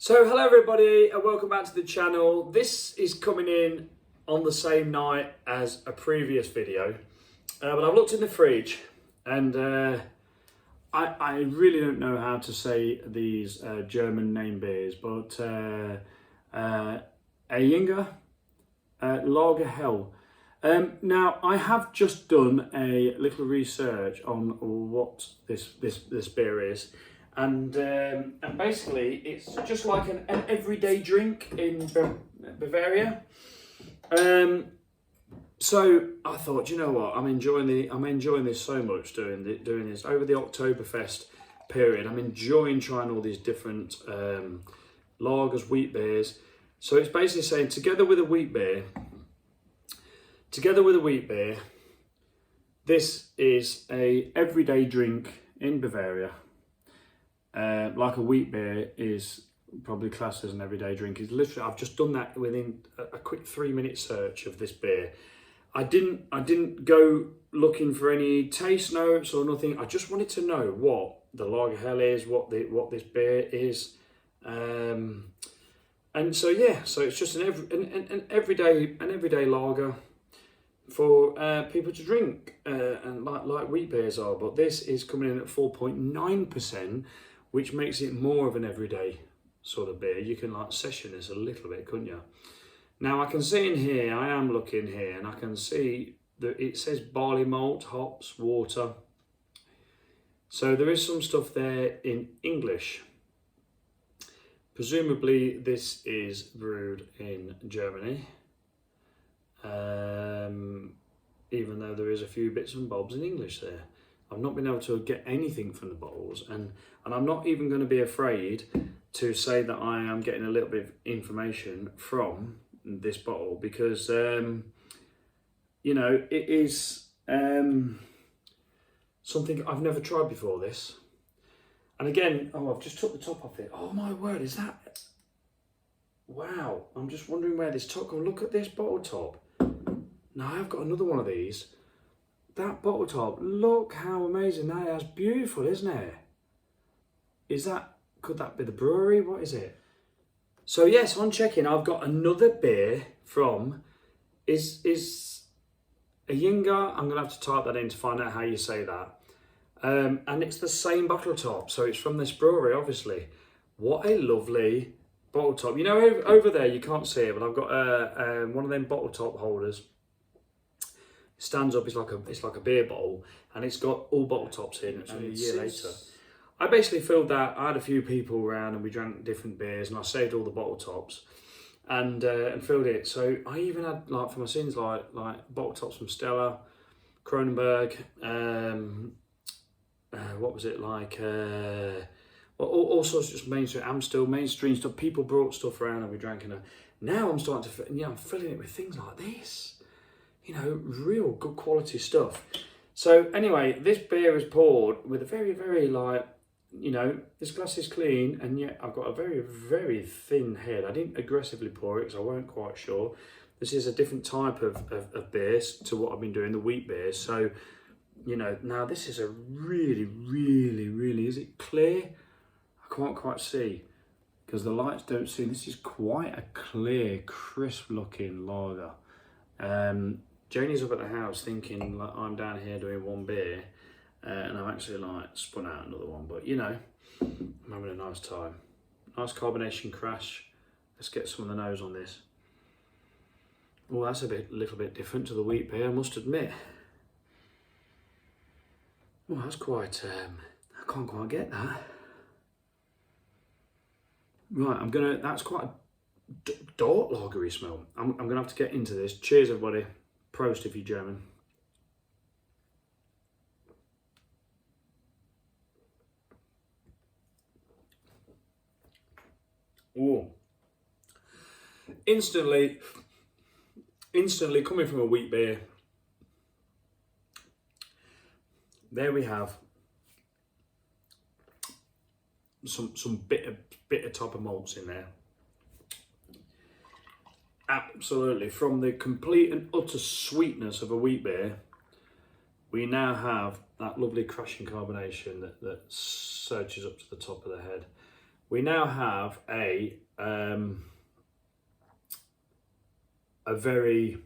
So hello everybody and welcome back to the channel. This is coming in on the same night as a previous video, but I've looked in the fridge and I really don't know how to say these German name beers, but Ayinger, Lager Hell. Now I have just done a little research on what this beer is. And basically, it's just like an everyday drink in Bavaria. So I thought, you know what, I'm enjoying this so much doing this over the Oktoberfest period. I'm enjoying trying all these different lagers, wheat beers. So it's basically saying together with a wheat beer, this is a everyday drink in Bavaria. Like a wheat beer is probably classed as an everyday drink. It's literally, I've just done that within a quick 3-minute search of this beer. I didn't go looking for any taste notes or nothing. I just wanted to know what the Lager Hell is, what this beer is, and so yeah. So it's just an everyday lager for people to drink, and like wheat beers are. But this is coming in at 4.9%. Which makes it more of an everyday sort of beer. You can like session this a little bit, couldn't you? Now I can see in here, I am looking here, and I can see that it says barley malt, hops, water. So there is some stuff there in English. Presumably this is brewed in Germany. Even though there is a few bits and bobs in English there. I've not been able to get anything from the bottles, and I'm not even going to be afraid to say that I am getting a little bit of information from this bottle because, you know, it is something I've never tried before this. And again, oh, I've just took the top off it. Oh my word, is that? Wow, I'm just wondering where this top, look at this bottle top. Now I've got another one of these. That bottle top, look how amazing that is. That's beautiful, isn't it? Could that be the brewery? What is it? So yes, on checking, I've got another beer from, is Ayinger. I'm gonna have to type that in to find out how you say that. And it's the same bottle top, so it's from this brewery, obviously. What a lovely bottle top. You know, over there, you can't see it, but I've got one of them bottle top holders. Stands up, it's like a beer bottle, and it's got all bottle tops in. And a year later, I basically filled that. I had a few people around, and we drank different beers, and I saved all the bottle tops, and filled it. So I even had like for my sins like bottle tops from Stella, Kronenberg. What was it like? All sorts of just mainstream stuff. People brought stuff around, and we drank. And now I'm starting to, I'm filling it with things like this. You know, real good quality stuff. So anyway, this beer is poured with a very, very light, you know, this glass is clean, and yet I've got a very, very thin head. I didn't aggressively pour it because I weren't quite sure. This is a different type of beers to what I've been doing, the wheat beers. So, you know, now this is a really, really, really, is it clear? I can't quite see because the lights don't see. This is quite a clear, crisp looking lager. Janie's up at the house thinking like I'm down here doing one beer, and I'm actually like spun out another one. But you know, I'm having a nice time. Nice carbonation crash. Let's get some of the nose on this. Well, that's a little bit different to the wheat beer, I must admit. Well, that's quite. I can't quite get that. Right, that's quite a dark lagery smell. I'm gonna have to get into this. Cheers, everybody. Prost if you're German. Ooh. Instantly coming from a wheat beer. There we have some bitter type of malts in there. Absolutely, from the complete and utter sweetness of a wheat beer, we now have that lovely crashing carbonation that surges up to the top of the head. we now have a very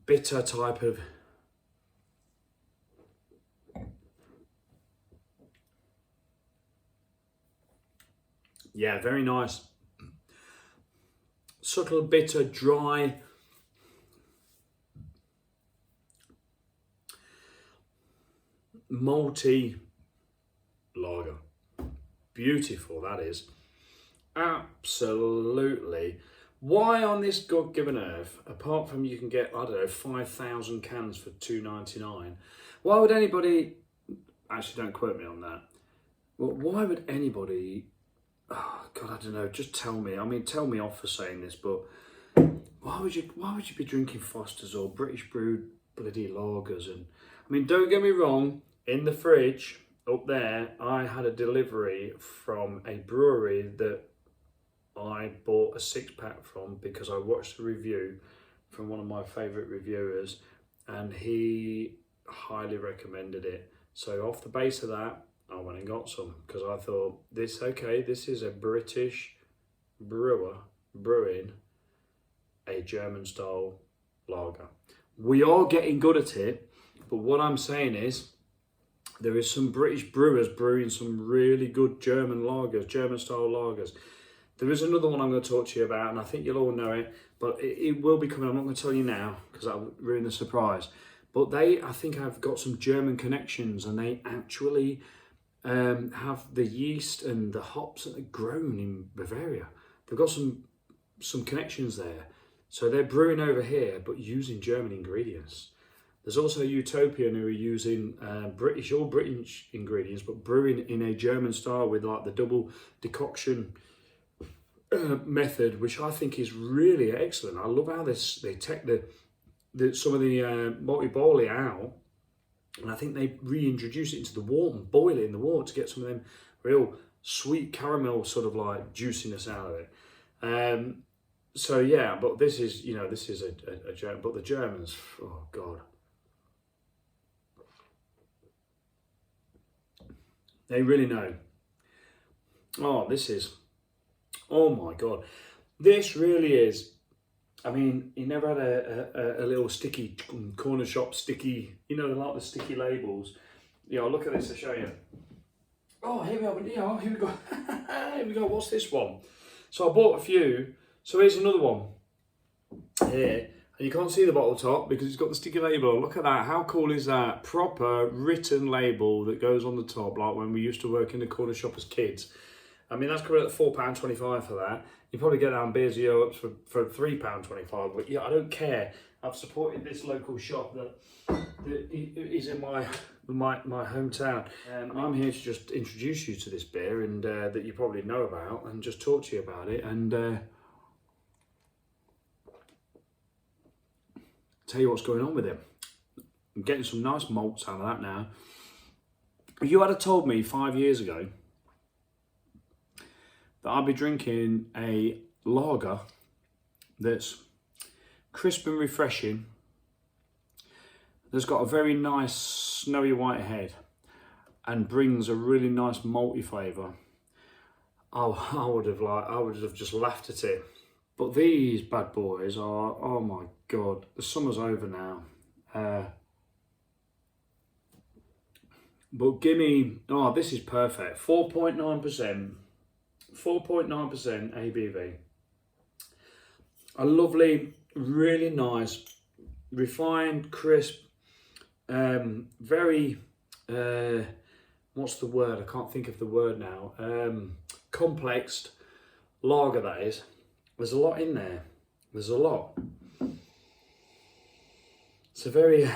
bitter type of very nice, subtle, bitter, dry, malty lager. Beautiful, that is. Absolutely. Why on this God-given earth, apart from you can get, I don't know, 5,000 cans for $2.99, why would anybody, actually don't quote me on that, well, why would anybody, oh God, I don't know, just tell me, I mean, tell me off for saying this, but why would you be drinking Foster's or British brewed bloody lagers? And I mean, don't get me wrong, in the fridge up there, I had a delivery from a brewery that I bought a 6-pack from because I watched a review from one of my favourite reviewers and he highly recommended it. So off the base of that, I went and got some because I thought, this is a British brewer brewing a German style lager. We are getting good at it, but what I'm saying is there is some British brewers brewing some really good German lagers, German style lagers. There is another one I'm going to talk to you about, and I think you'll all know it, but it will be coming. I'm not going to tell you now because that'll ruin the surprise. But I think I've got some German connections, and they actually have the yeast and the hops that are grown in Bavaria. They've got some connections there. So they're brewing over here, but using German ingredients. There's also Utopian who are using British ingredients, but brewing in a German style with like the double decoction method, which I think is really excellent. I love how they take some of the multi barley out, and I think they reintroduce it into the wort and boil it in the wort to get some of them real sweet caramel sort of like juiciness out of it. So yeah, but this is a German, but the Germans, oh God, they really know. Oh my God, this really is. I mean, you never had a little sticky corner shop sticky, like the sticky labels. I'll look at this to show you. Oh, here we are. Here we go. Here we go. What's this one? So I bought a few. So here's another one here. And you can't see the bottle top because it's got the sticky label. Look at that. How cool is that? Proper written label that goes on the top, like when we used to work in the corner shop as kids. I mean, that's coming at £4.25 for that. You probably get down beers Europe for £3.25, but yeah, I don't care. I've supported this local shop that is in my hometown. I'm here to just introduce you to this beer and that you probably know about, and just talk to you about it and tell you what's going on with it. I'm getting some nice malts out of that now. If you had told me 5 years ago that I'd be drinking a lager that's crisp and refreshing, that's got a very nice snowy white head and brings a really nice malty flavour, I would have just laughed at it. But these bad boys are, oh my God, the summer's over now. But give me, this is perfect. 4.9%. 4.9% ABV. A lovely, really nice, refined, crisp, very, what's the word? I can't think of the word now. Complexed lager, that is. There's a lot in there. There's a lot. It's a very,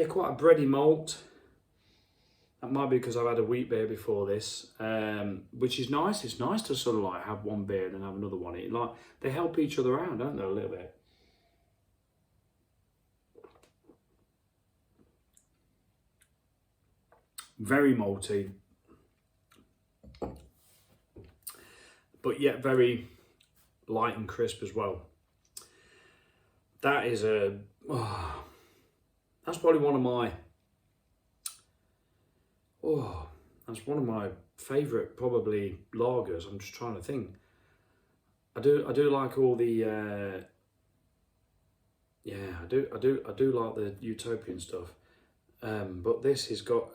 quite a bready malt. That might be because I've had a wheat beer before this, which is nice. It's nice to sort of like have one beer and then have another one. They help each other out, don't they, a little bit? Very malty, but yet very light and crisp as well. That is that's probably one of my, that's one of my favourite probably lagers. I'm just trying to think. I do like all the yeah, I do like the utopian stuff. But this has got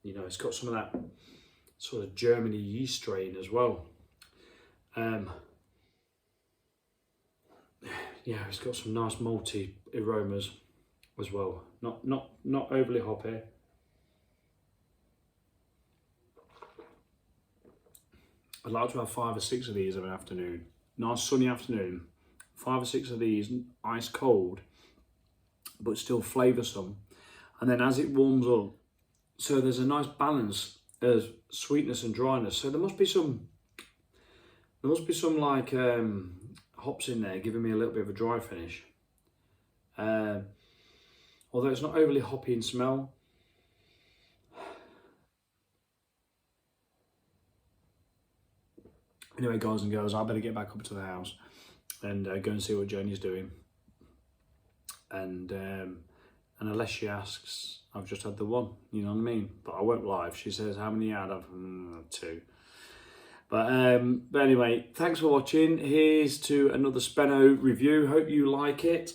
you know, it's got some of that sort of Germany yeast strain as well. Yeah, it's got some nice malty aromas as well. Not overly hoppy. I'd like to have 5 or 6 of these of an afternoon. Nice sunny afternoon. 5 or 6 of these, ice cold, but still flavoursome. And then as it warms up, so there's a nice balance of sweetness and dryness. So there must be some like hops in there, giving me a little bit of a dry finish. Although it's not overly hoppy in smell. Anyway, guys and girls, I better get back up to the house and go and see what Joni's doing. And unless she asks, I've just had the one, you know what I mean? But I won't lie. If she says, how many you had? I've 2. But anyway, thanks for watching. Here's to another Speno review. Hope you like it.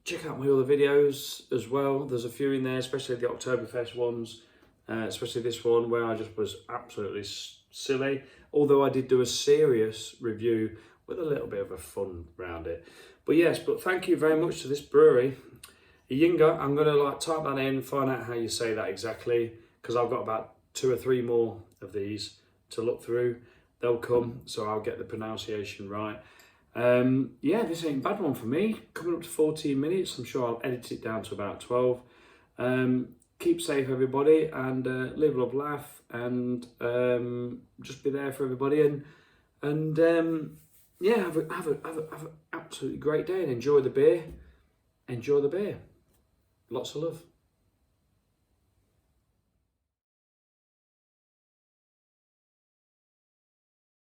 Check out my other videos as well. There's a few in there, especially the Oktoberfest ones. Especially this one where I just was absolutely silly. Although I did do a serious review with a little bit of a fun around it. But yes, but thank you very much to this brewery. Ayinger, I'm going to like type that in, find out how you say that exactly. Because I've got about 2 or 3 more of these to look through. They'll come, so I'll get the pronunciation right. Yeah, this ain't a bad one for me. Coming up to 14 minutes. I'm sure I'll edit it down to about 12. Keep safe, everybody, and live, love, laugh, and just be there for everybody. And yeah, have an absolutely great day and enjoy the beer. Enjoy the beer. Lots of love.